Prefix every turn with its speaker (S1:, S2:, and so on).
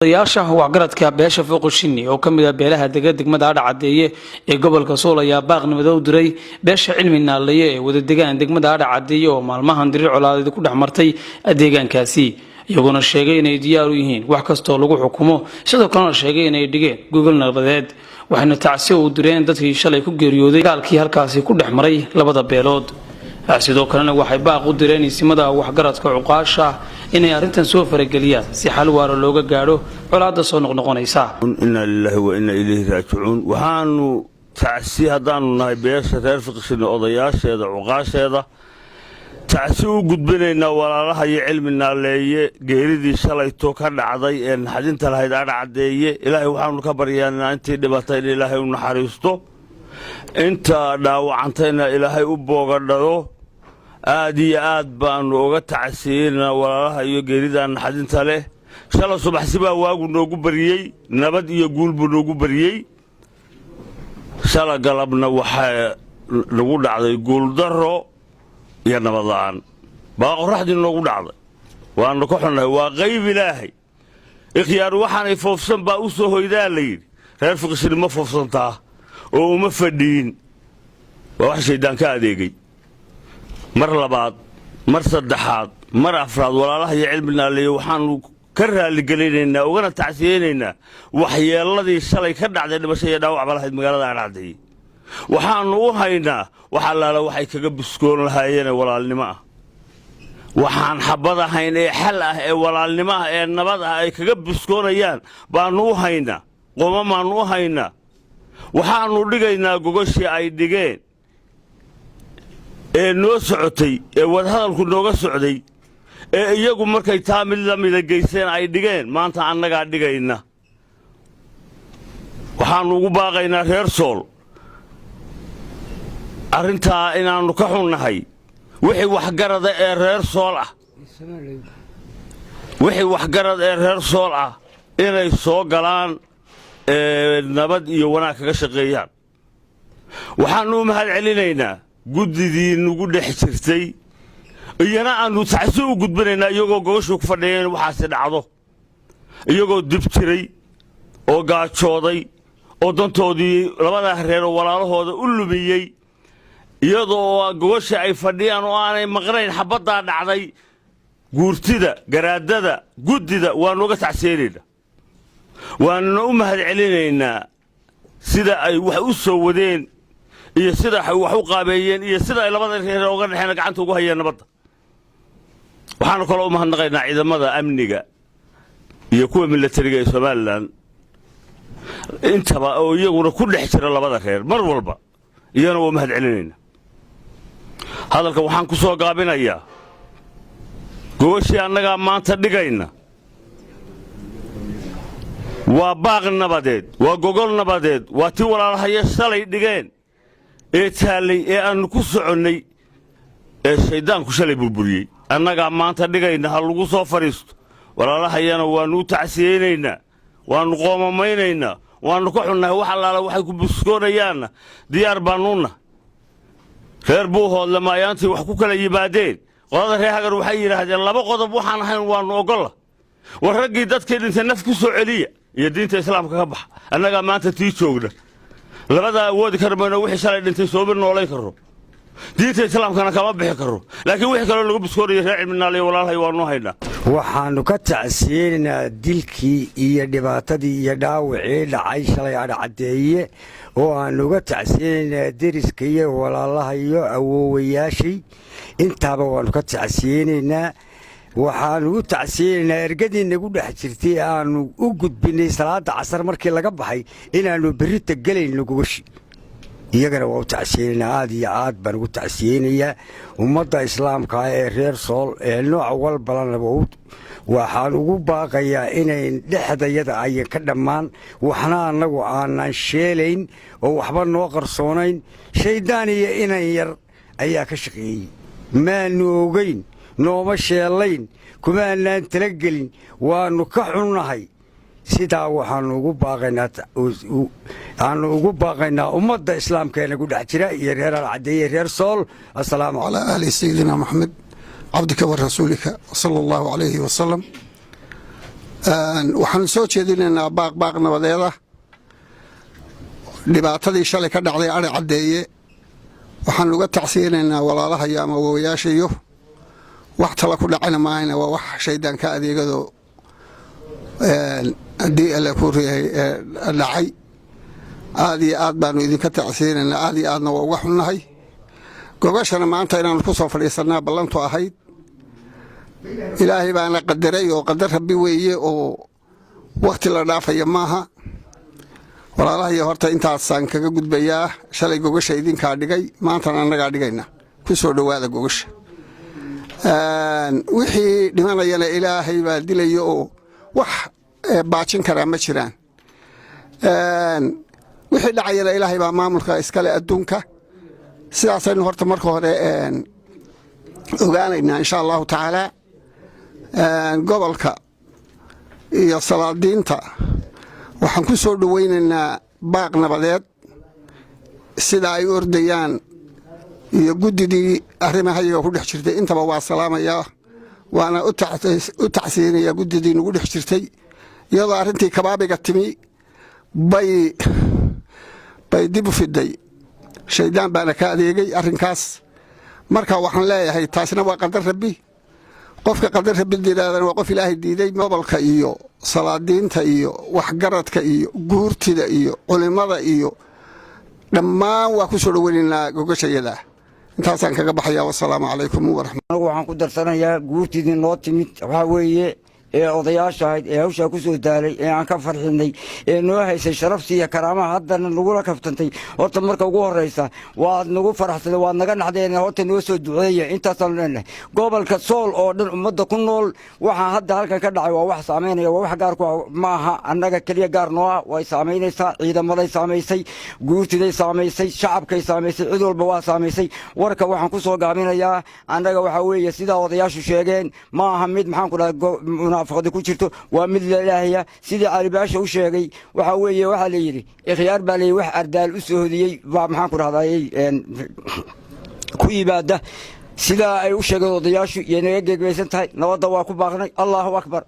S1: odayaasha waxgaradka beesha Fooqshinni oo kamid ah beelaha degmada Adhacadeeye ee gobolka Sool ayaa baaqnimada u diray beesha cilmi naaleeye ee wada deegaan degmada Adhacadeeye oo maalmahan dirir colaadeed ku dhaxmartay deegaankaasi iyaguna sheegay inay diyaar u yihiin wax kasto lagu xukumo sidoo kalena sheegay inay dhigeen gogol nabadeed waxayna tacsi u direen dadkii shalay ku geeriyooday dagaalkii halkaasi ku dhaxmaray labada beelood sidoo kalena waxay baaq u direen isimada waxgaradka cuqaasha inay arintan soo farageliyaan si xal waara looga gaaro colaadda soo noqnoqonaysa
S2: inna lillahi wa inna ilayhi raaji'uun waxaanu tacsi hadaanu nahay beesha reer Fooqshinni odayaasheeda cuqaasheeda tacsi u gudbinaynaa walaalaha iyo cilmi naaleeye geeridii shalayto ka dhacday ee naxdinta lahayd Adhacadeeye ilaahay waxaanu ka baryaanaa intii dhibatay in ilaahay u naxariisto inta dhaawacantayna ilaahay u boogadhado aad iyo aad baanu uga tacsiinaa walaalaha iyo geerida naxdinta leh shalay subaxsi baa waagu noogu bariyay nabad iyo guul buu noogu bariyay shalay galabna waxa lagu dhacday guul daro iyo nabad la'aan baa qorraxdii noogu dhacday waanu ka xunnahay waa qayb ilaahay ikhyaar waxaanay foofsan baa u soo hoydaa la yidhi reer Fooqshinni ma foofsantaa oo uma fadhiin waa wax shaydaan ka adeegay mar labaad mar saddexaad mar afraad walaalaha iyo cilmi naaleeye waxaanu ka raali gelinaynaa ugana tacsiyeynaynaa waxyeeladii shalay ka dhacday dhimasho iyo dhaawac balahayd magaalada Adhacadeeye waxaanu u haynaa wax allaala waxay kaga biskoon lahaayeen walaalnimo ah waxaan xabad ahayn ee xal ah ee walaalnimo ah ee nabad ah ay kaga biskoonayaan baanu u haynaa qoomamaanu u haynaa waxaanu dhigaynaa gogoshii ay dhigeen ee noo socotay ee wadahadalku nooga socday ee iyagu markay taa mid la mida geyseen ay dhigeen maanta annagaa dhigayna waxaanu ugu baaqaynaa reer Sool arrintaa inaannu ka xunnahay wixii waxgarada ee reer Sool ah wixii waxgarad ee reer Sool ah inay soo galaan nabad iyo wanaag kaga shaqeeyaan waxaanu mahad celinaynaa guddidii nagu dhex jirtay iyana aanu tacsi u gudbinaynaa iyagoo gogoshu ku fadhiyeen waxaasi dhacdo iyagoo dib jiray oo gaajooday oo dantoodii labada reer oo walaalahooda u lumiyay iyadoo gogosha ay fadhiyaan oo aanay maqnayn xabadda dhacday guurtida garaadada guddida waanu uga tacsiyeynaynaa waanuna u mahad celinaynaa sida ay wax u soo wadeen iyo sida ay wax u qaabeeyeen iyo sida ay labada reer uga dhaxeen gacanta ugu hayeen nabadda waxaanu kale u mahadnaqaynaa ciidamada amniga iyo kuwa militariga ee Soomaaliland intaba oo iyaguna ku dhex jira labada reer mar walba iyana waa mahad celinaynaa hadalka waxaan ku soo gaabinayaa gooshii annaga maanta dhigayna waa baaq nabadeed waa gogol nabadeed waa tii walaalaha shalay dhigeen ee taalay ee aanu ku soconnay ee shaydaanku shalay burburiyay annaga maanta dhigayna ha lagu soo fariisto walaalahayana waanu tacsiyeynaynaa waanu qoomamaynaa waanu ka xunnahay wax allaala waxay ku biskoonayaanna diyaar baanuuna reer Buuhoodle maayaantii wax ku kala yimaadeen qodada reer Hagar waxay yiraahdeen laba qodob waxaan ahayn waanu ogola war raggii dadkii dhintay naf ku soo celiya iyo diinta islaamka ka bax annaga maanta tii joogna labada awood karmayno wixii shalay dhintay soo bir nooleyn karo diinta islaamkana kama bixi karo laakiin wixii kale lagu biskoonayo reer cilmi naaleeye walaalahay waanu haynaa
S3: waxaanu ka tacsiyeynaa dilkii iyo dhibaatadii iyo dhaawacii dhacay shalay Adhacadeeye oo aanu uga tacsiyeynaa deriska iyo walaalaha iyo awoowayaashii intaaba waanu ka tacsiyeynaynaa waxaanu u tacsiyeynaa ergadii nagu dhex jirtay aanu u gudbinay salaada casar markii laga baxay inaanu berrita gelayno gogoshi iyagana waa u tacsiyeynaa aad iyo aad baan ugu tacsiyeynayaa ummadda islaamka ee reer Sool ee nooc walbana waxaan ugu baaqayaa inay dhexdayada ay ka dhammaan waxna annagu aanan sheelayn oo waxba noo qarsoonayn shaydaan iyo inan yar ayaa ka shaqeeyey maanu ogeyn nooma sheelayn kumaanaan talagelin waanu ka xunnahay sidaa waxaanu ugu baaqaynaa ummadda islaamka ee nagu dhex jira iyo reer Adhacadeeye reer Sool assalaamu
S4: ala ahli sayyidina Muhammad abdika wa rasulika sallallahu alayhi wa sallam waxaan soo jeedinaynaa baaq nabadeeda dhibaatadii shalay ka dhacday Ari Cadeeye waxaan uga tacsiyeenaynaa walaalaha iyo ama waayaashayo wax tala ku dhacayna maayna waa wax shaydaan ka adeegado hadii alla ku reeyay dhacay aad iyo aad baanu idinka tacsiyeenaynaa aad iyo aadna waa uga xunnahay gogashana maanta inaan ku soo fadhiisanaa ballantu ahayd ilaahay baana qadaray oo qadar rabbi weeye oo waqti la dhaafaya maaha walaalaha iyo horta intaasaan kaga gudbayaa shalay gogasha idinka dhigay maanta anaga dhigayna ku soo dhawaada gogasha wixii dhimanayana ilaahay baa dilayo oo wax baajin kara ma jiraan wixii dhacayana ilaahay baa maamulka iskale adduunka sidaasaynu horta marka hore ogaanaynaa insha allahu tacaala gobolka iyo salaadiinta waxaan ku soo dhawaynaynaa baaq nabadeed sida ay ordayaan iyo guddidii arrimahayaga ku dhex jirtay intaba waa salaamayaa waana u tacsiinayaa guddidii nagu dhex jirtay iyadoo arrintii kabaabiga timi bay dib u fiday shaydaan baana ka adeegay arrinkaas marka waxaan leeyahay taasina waa qadar rabbi qofka qadar rabbi diiradana waa qof ilaahay diiday gobolka iyo salaadiinta iyo waxgaradka iyo guurtida iyo culimada iyo dhammaan waa ku soo dhaweynaynaa gogashayada intaasaan kaga baxayaa wassalaamu calaykum waraxmatullahi
S3: waxaan ku darsanayaa guurtidii noo timid waxa weeye odayaasha ahayd hawsha ku soo daalay aan ka farxinay noo haysay sharaftii iyo karaamaha haddana nagula kaftantay horta marka ugu horeysa waad nagu faraxsatay waad naga naxdeen horta noo soo duceeya intaasaan leenahay gobolka Sool oo dhan ummadda ku nool waxa hadda halkan ka dhacay waa wax saameynaya waa wax gaar ku maaha annaga kaliya gaar noo ah way saameynaysaa ciidamaday saameysay guurtiday saameysay shacabkay saameysay cid walba waa saameysay warka waxaan ku soo gaabinayaa annaga waxa weeye sida odayaashu sheegeen ma aha mid maxaan ku dhahay فقد كجرتو ومثل الله سيدي علي باشا وشيغي waxa weeye waxa la yiri ikhyaar baa leey wax ardaal u soo hodiyay waa maxaan ku raadayay ku ibaada sida ay u sheegay odayaashu iyo naga geegaysan tahay nabada waa ku baaqnay Allahu akbar